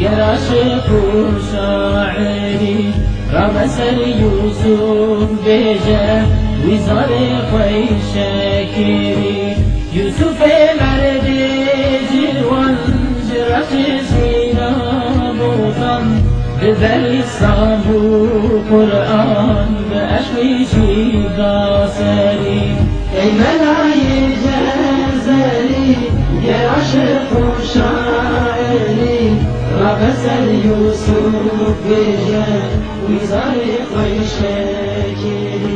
عاشق و شاعری رمسر یوسف بیجه ویزار خوی شکری یوسف مرد جوان جرخ سینا بوزان بذل صابو قرآن بأشوی شیدا سری ای ملای جزری یه عاشق و شاعری رقص یوسف بیجه ویزار خوی شکری